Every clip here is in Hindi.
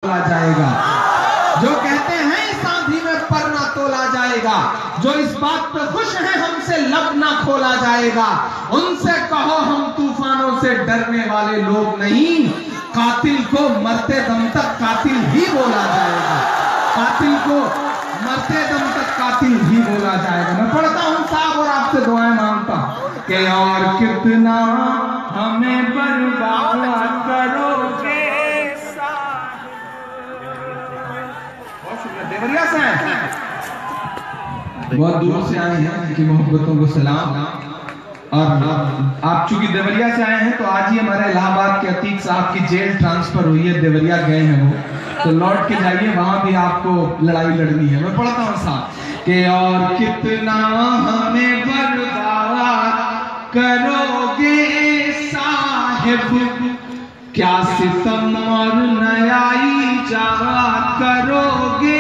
तोला जाएगा। जो कहते हैं इस आंधी में पर ना तोला जाएगा, जो इस बात पे खुश है हमसे लब ना खोला जाएगा, उनसे कहो हम तूफानों से डरने वाले लोग नहीं। कातिल को मरते दम तक कातिल ही बोला जाएगा, कातिल को मरते दम तक कातिल ही बोला जाएगा। मैं पढ़ता हूँ साहब और आपसे दुआएं मांगता हूँ कि और कितना हमें बर्बाद करोगे। देवरिया से बहुत दूर से आए हैं, उनकी मोहब्बतों को सलाम। और आप चूंकि देवरिया से आए हैं तो आज ही हमारे इलाहाबाद के अतीक साहब की जेल ट्रांसफर हुई है, देवरिया गए हैं वो, तो लौट के जाइए, वहां भी आपको लड़ाई लड़नी है। मैं पढ़ता हूँ साहब कि और कितना हमें बर्बाद करोगे साहिब, क्या सितम और नयाई जात करोगे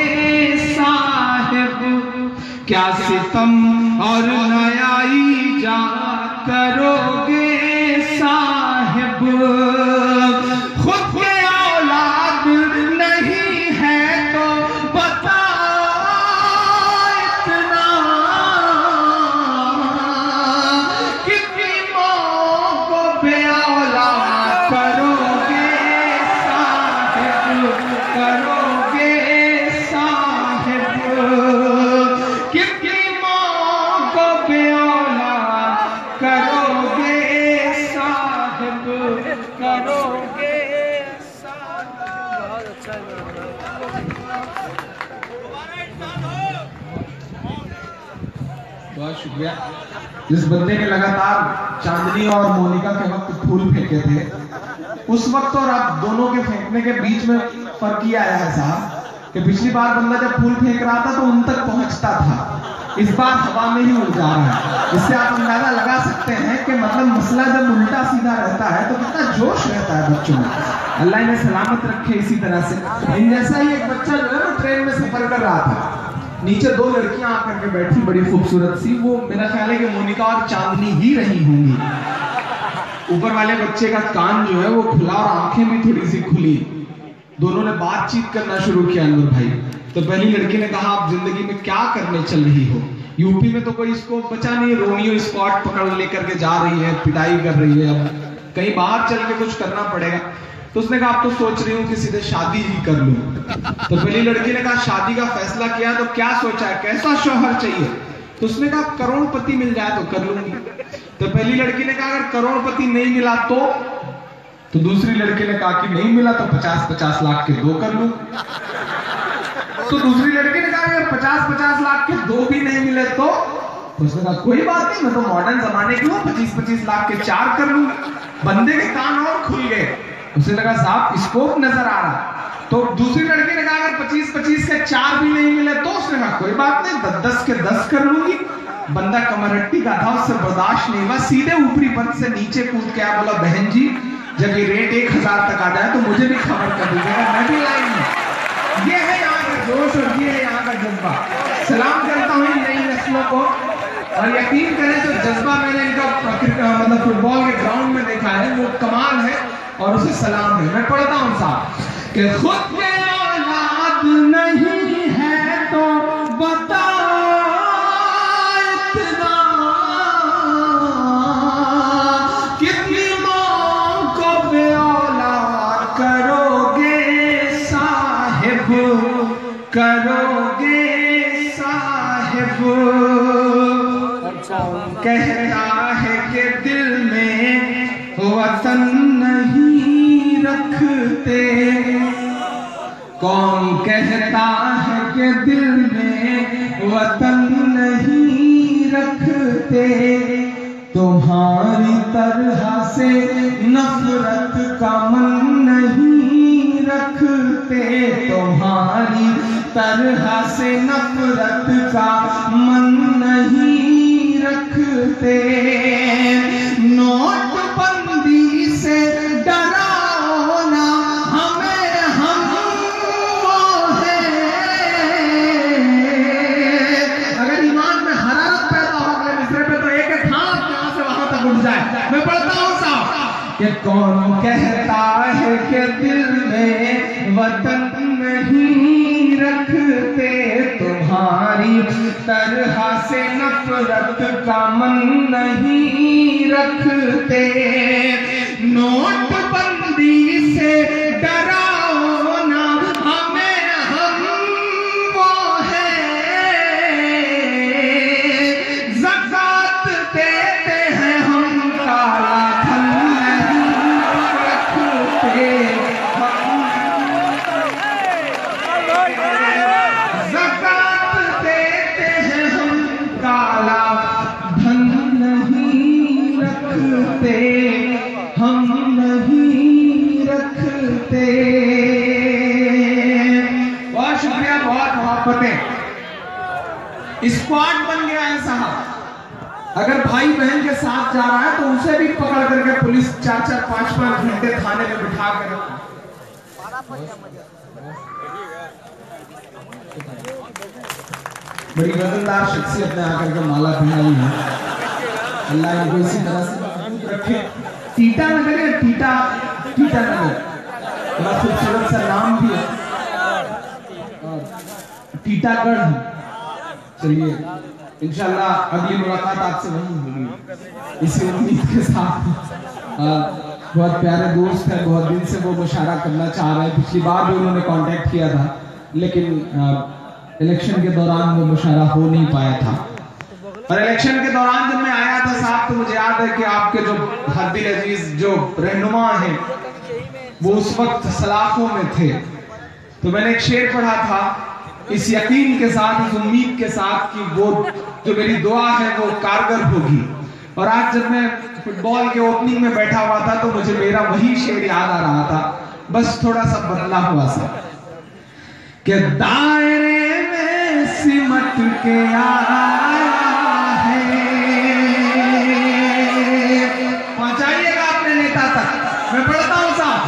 साहिब, क्या सितम और नयाई जात करोगे साहिब। खुद के औलाद नहीं है तो बता इतना, कितनी माँ को बे औलाद करोगे साहिब, करोगे साहिब, कितनी माँ को बे औलाद करोगे साहिब, करोगे साहिब। बहुत शुक्रिया। जिस बंदे ने लगातार चांदनी और मोनिका के वक्त फूल फेंके थे, उस वक्त और अब दोनों के फेंकने के बीच में फर्क ये आया है साहब कि पिछली बार बंदा जब फूल फेंक रहा था तो उन तक पहुंचता था, इस बार हवा में ही उड़ जा रहा है। इससे आप अंदाजा लगा सकते हैं कि मतलब मसला जब उल्टा सीधा रहता है तो कितना जोश रहता है बच्चों में। अल्लाह इन्हें सलामत रखे। इसी तरह से इन जैसा ही एक बच्चा जो है वो ट्रेन में सफर कर रहा था, नीचे दो लड़कियां आकर के बैठी बड़ी खूबसूरत सी, वो मेरा ख्याल है कि मोनिका और चांदनी ही रही होंगी। ऊपर वाले बच्चे का कान जो है वो खुला और आंखें भी थोड़ी सी खुली, दोनों ने बातचीत करना शुरू किया। अनवर भाई, तो पहली लड़की ने कहा आप जिंदगी में क्या करने चल रही हो? यूपी में तो कोई इसको बचा नहीं, रोमियो स्कॉट पकड़ लेकर के जा रही है, पिटाई कर रही है, अब कहीं बाहर चल के कुछ करना पड़ेगा। तो उसने कहा आप तो सोच रही हूँ कि सीधे शादी ही कर लूं। तो पहली लड़की ने कहा शादी का फैसला किया तो क्या सोचा है, कैसा शौहर चाहिए? तो उसने कहा करोड़पति मिल जाए तो कर लूंगी। तो पहली लड़की ने कहा अगर करोड़पति नहीं मिला तो दूसरी लड़की ने कहा कि नहीं मिला तो 50-50 लाख के 2 कर लूं। तो दूसरी लड़की ने कहा अगर 50-50 लाख के 2 भी नहीं मिले तो उसने कहा कोई बात नहीं, मैं तो मॉडर्न जमाने की हूँ, 25-25 लाख के 4 कर लूं। बंदे के कान और खुल गए। उसने कहा साहब स्कोप नजर आ रहा। तो दूसरी लड़की ने कहा अगर 25-25 के 4 भी नहीं मिले तो उसने कहा कोई बात नहीं, 10-10 के 10 कर लूंगी। बंदा कमरट्टी का था, उससे बर्दाश्त नहीं हुआ, सीधे ऊपरी पद से नीचे कूद के बोला बहन जी जब ये रेट 1000 तक आ जाए तो मुझे भी खबर कर दीजिएगा, मैं भी लाइन में। ये है यहाँ का जोश और ये है यहाँ का जज्बा। सलाम करता हूँ नई नस्लों को, और यकीन करें जो जज्बा मैंने इनका मतलब फुटबॉल के ग्राउंड में देखा है वो कमाल है और उसे सलाम है। मैं पढ़ता हूँ साहब कि खुद के औलाद नहीं है तो बता इतना, कितनी माँ को बे औलाद करोगे साहिब, करोगे साहिब। कहता है कि दिल में वतन नहीं रखते, कौन कहता है कि दिल में वतन नहीं रखते, तुम्हारी तरह से नफरत का मन नहीं रखते, तुम्हारी तरह से नफरत का मन नहीं रखते। नोटबंदी से डराओ ना हमें, हम वो हैं। अगर ईमान में हरारत पैदा हो गए मिसरे पे तो एक ठान यहाँ से वहां तक उठ जाए। मैं पढ़ता हूँ साहब कि कौन कहता है कि दिल में वतन नहीं रखते, तुम्हारी तरह से नफरत का मन नहीं रखते। नोटबंदी से डराओ ना हमें, हम वो हैं, ज़कात देते हैं हम, काला धन नहीं रखते, ज़कात देते हैं हम, काला धन नहीं रखते, हम नहीं रखते। बहुत शुक्रिया, बहुत मोहब्बतें। स्क्वाड बन गया है साहब। अगर भाई बहन के साथ जा रहा है तो उसे भी पकड़ करके पुलिस 4-4, 5-5 घंटे थाने में बिठा कर बड़ी वजनदार शख्सियत ने आकर के माला पहनाई है। अल्लाह इनको इसी तरह से रखे। टीटा नगर है, टीटा नगर, बड़ा खूबसूरत सा नाम भी है, टीटागढ़। चलिए इंशाल्लाह अगली मुलाकात आपसे वहीं होगी, इसी उम्मीद के साथ। बहुत प्यारे दोस्त हैं, बहुत दिन से वो मुशारा करना चाह रहे हैं। पिछली बार भी उन्होंने कांटेक्ट किया था, लेकिन इलेक्शन के दौरान वो मुशारा हो नहीं पाया था। और इलेक्शन के दौरान जब मैं आया था साहब, तो मुझे याद है कि आपके जो हरदिल अजीज जो रहनुमा हैं वो उस वक्त सलाखों में थे। तो मैंने एक शेर पढ़ा था, इस यकीन के साथ, इस उम्मीद के साथ कि वो जो मेरी दुआ है वो कारगर होगी। और आज जब मैं फुटबॉल के ओपनिंग में बैठा हुआ था तो मुझे मेरा वही शेर याद आ रहा था, बस थोड़ा सा बदला हुआ सा, कि दायरे में सिमट के आया है। पहुंचाइएगा अपने नेता तक, मैं पढ़ता हूं साहब,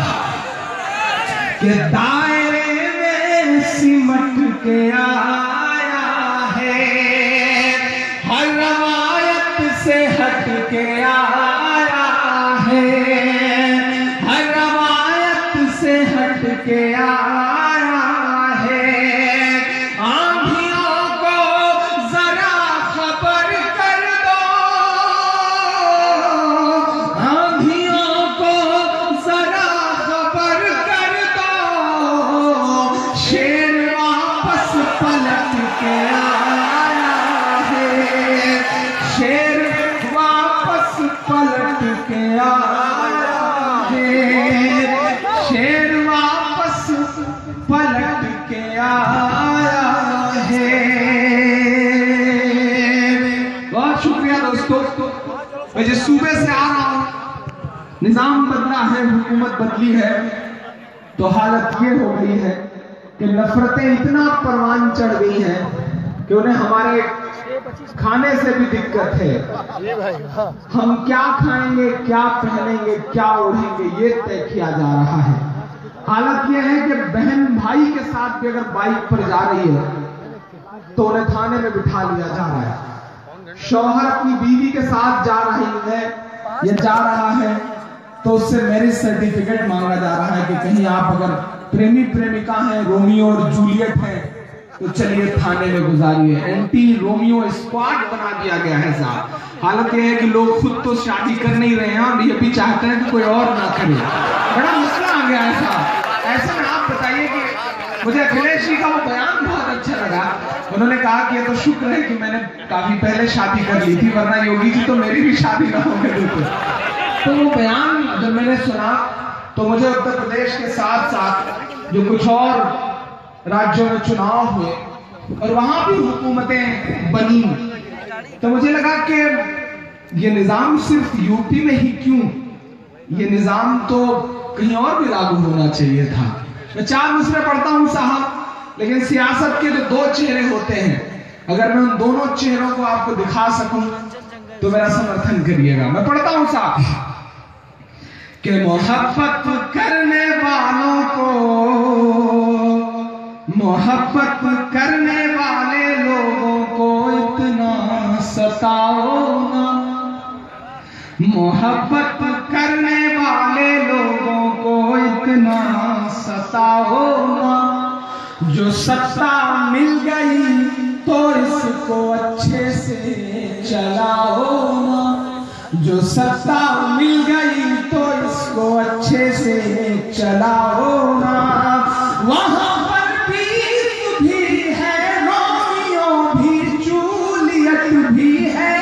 कि दायरे में सिमट के आया है, हर रवायत से हट के आया है, हर रवायत से हट के आया है। आंधियों को जरा खबर कर दो, आंधियों को जरा खबर कर दो, शेर वापस पलट के आया है, शेर वापस पलट के आया है, शेर वापस पलट के आया है। बहुत शुक्रिया दोस्तों। मैं जिस सूबे से आ रहा हूं, निजाम बदला है, हुकूमत बदली है, तो हालत ये हो गई है कि नफरतें इतना परवान चढ़ गई हैं कि उन्हें हमारे खाने से भी दिक्कत है। हम क्या खाएंगे, क्या पहनेंगे, क्या ओढ़ेंगे, ये तय किया जा रहा है। हालत यह है कि बहन भाई के साथ भी अगर बाइक पर जा रही है तो उन्हें थाने में बिठा लिया जा रहा है। शौहर अपनी बीवी के साथ जा रही है या जा रहा है तो उससे मैरिज सर्टिफिकेट मांगा जा रहा है कि कहीं आप अगर प्रेमी प्रेमिका हैं, रोमियो और जूलियट हैं, तो चलिए थाने में गुजारिए। एंटी रोमियो स्क्वाड बना दिया गया है साहब। हालत यह है कि लोग खुद तो शादी कर नहीं रहे हैं और ये भी चाहते हैं कि कोई और ना करे। बड़ा मसला आ गया है साहब। ऐसे में आप बताइए कि मुझे अखिलेश जी का वो बयान बहुत अच्छा लगा। उन्होंने कहा कि ये तो शुक्र है कि मैंने काफी पहले शादी कर ली थी, वरना योगी जी तो मेरी भी शादी ना होने देते। तो वो बयान जब मैंने सुना तो मुझे उत्तर प्रदेश के साथ साथ जो कुछ और राज्यों में चुनाव हुए और वहां भी हुकूमतें बनी, तो मुझे लगा कि ये निजाम सिर्फ यूपी में ही क्यों, ये निजाम तो कहीं और भी लागू होना चाहिए था। मैं 4 मिसरे पढ़ता हूं साहब, लेकिन सियासत के जो 2 चेहरे होते हैं, अगर मैं उन दोनों चेहरों को आपको दिखा सकूं तो मेरा समर्थन करिएगा। मैं पढ़ता हूं साहब कि मोहब्बत करने वालों को, मोहब्बत करने वाले लोगों को इतना सताओ ना, मोहब्बत करने वाले सताओ ना, जो सत्ता मिल गई तो इसको अच्छे से चलाओ ना, जो सत्ता मिल गई तो इसको अच्छे से चलाओ ना। वहां पर पीर भी है, रोमियो भी, जूलियट भी है,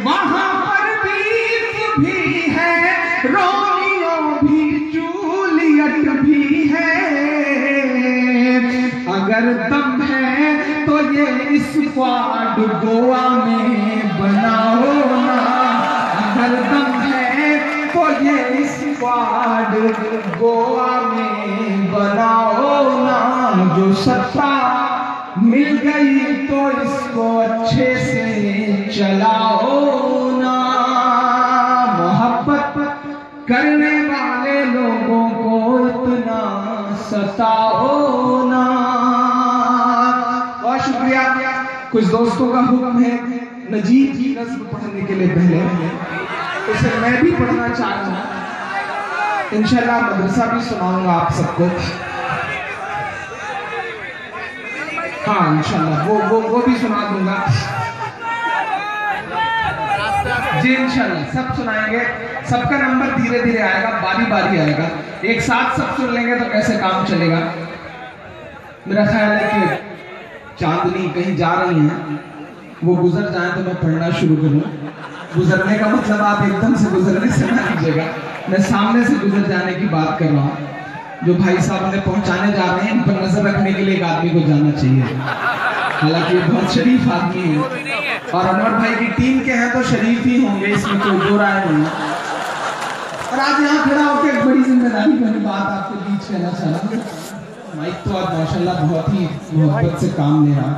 वहां पर पीर भी है, रोमियो भी, जूलियट भी है। अगर दम है तो ये स्क्वाड गोवा में बनाओ ना, अगर दम है तो ये स्क्वाड गोवा में बनाओ ना। जो सत्ता मिल गई तो इसको अच्छे से चलाओ ना। मोहब्बत करने वाले लोगों को इतना सताओ ना। बहुत शुक्रिया। कुछ दोस्तों का हुक्म है नजीब की नज़्म पढ़ने के लिए, पहले उसे मैं भी पढ़ना चाहता हूँ। इंशाल्लाह मदरसा भी सुनाऊंगा आप सबको। हाँ इंशाल्लाह वो भी सुना दूंगा जी, इंशाल्लाह सब सुनाएंगे। सबका नंबर धीरे धीरे आएगा, बारी बारी आएगा। एक साथ सब सुन लेंगे तो कैसे काम चलेगा। मेरा ख्याल है कि चांदनी कहीं जा रही हैं, वो गुजर जाए तो मैं पढ़ना शुरू करूं। गुजरने का मतलब आप एकदम से गुजरने से ना लीजिएगा, मैं सामने से गुजर जाने की बात कर रहा हूँ। जो भाई साहब हमें पहुंचाने जा रहे हैं, इन पर नजर रखने के लिए एक आदमी को जाना चाहिए। हालांकि ये बहुत शरीफ आदमी है और अनवर भाई की टीम के हैं तो शरीफ ही होंगे, इसमें कोई दो राय नहीं है। और आज यहाँ खड़ा होकर एक बड़ी जिम्मेदारी वाली बात आपके बीच कहना चाह रहा हूँ। माइक तो आज माशाल्लाह बहुत ही मोहब्बत से काम ले रहा है।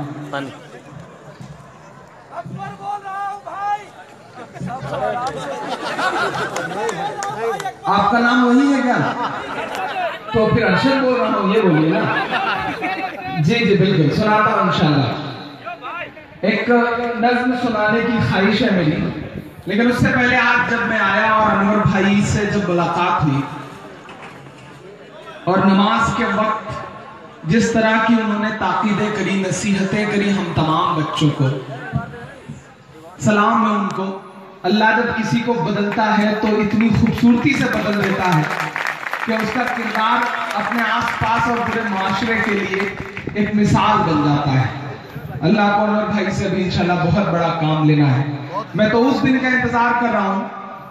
आपका नाम वही है क्या? तो फिर अरशद बोल रहा हूँ, ये बोलिए ना। जी जी बिल्कुल सुनाता हूँ इंशाल्लाह। एक नज्म सुनाने की ख्वाहिश है मेरी, लेकिन उससे पहले आज जब मैं आया और अनवर भाई से जब मुलाकात हुई और नमाज के वक्त जिस तरह की उन्होंने ताकीदें करी, नसीहतें करी हम तमाम बच्चों को, सलाम है उनको। अल्लाह जब किसी को बदलता है तो इतनी खूबसूरती से बदल देता है कि उसका किरदार अपने आसपास और पूरे माशरे के लिए एक मिसाल बन जाता है। अल्लाह को अनवर भाई से भी इंशाल्लाह बहुत बड़ा काम लेना है। मैं तो उस दिन का इंतजार कर रहा हूँ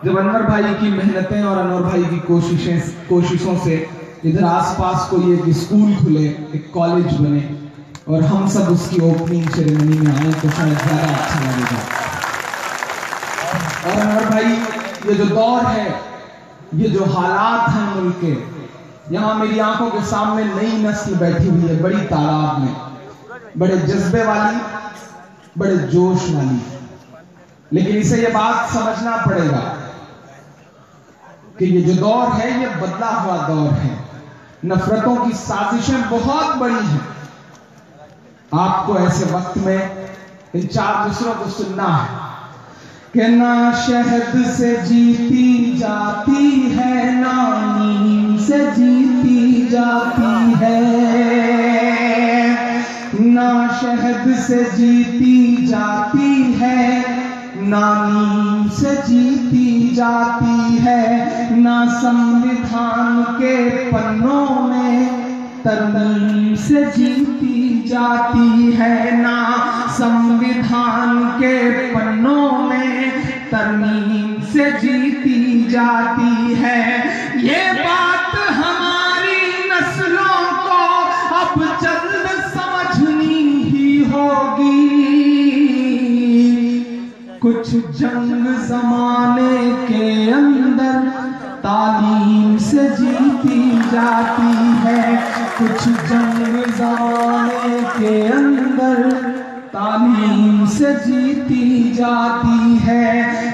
जब अनवर भाई की मेहनतें और अनवर भाई की कोशिशों से इधर आसपास कोई एक स्कूल खुले, एक कॉलेज बने और हम सब उसकी ओपनिंग सेरेमनी में आए तो शायद ज्यादा अच्छा लगेगा। और अनवर भाई ये जो दौर है, ये जो हालात हैं मुल्क के, यहाँ मेरी आंखों के सामने नई नस्ल बैठी हुई है बड़ी तादाद में, बड़े जज्बे वाली, बड़े जोश वाली। लेकिन इसे ये बात समझना पड़ेगा कि ये जो दौर है ये बदला हुआ दौर है। नफरतों की साजिशें बहुत बड़ी हैं। आपको ऐसे वक्त में इन चार दूसरों को सुनना है कि ना शहद से जीती जाती है, ना नीम से जीती जाती है, ना शहद से जीती जाती है, ना नीम से जीती जाती है, ना संविधान के पन्नों में तरमीम से जीती जाती है, ना संविधान के पन्नों में तरमीम से जीती जाती है। ये बात हमारी नस्लों को अब जल्द समझनी ही होगी। कुछ जंग जमाने के अंदर तालीम से जीती जाती है, कुछ जंग जमाने के अंदर तालीम से जीती जाती है,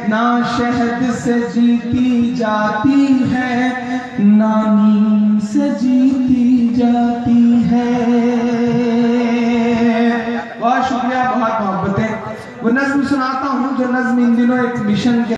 ना शहद से जीती जाती है, ना नीम से जीती जाती है। बहुत शुक्रिया, बहुत मोहब्बतें। वो नज्म सुनाता हूँ जो नज्म इन दिनों एक मिशन के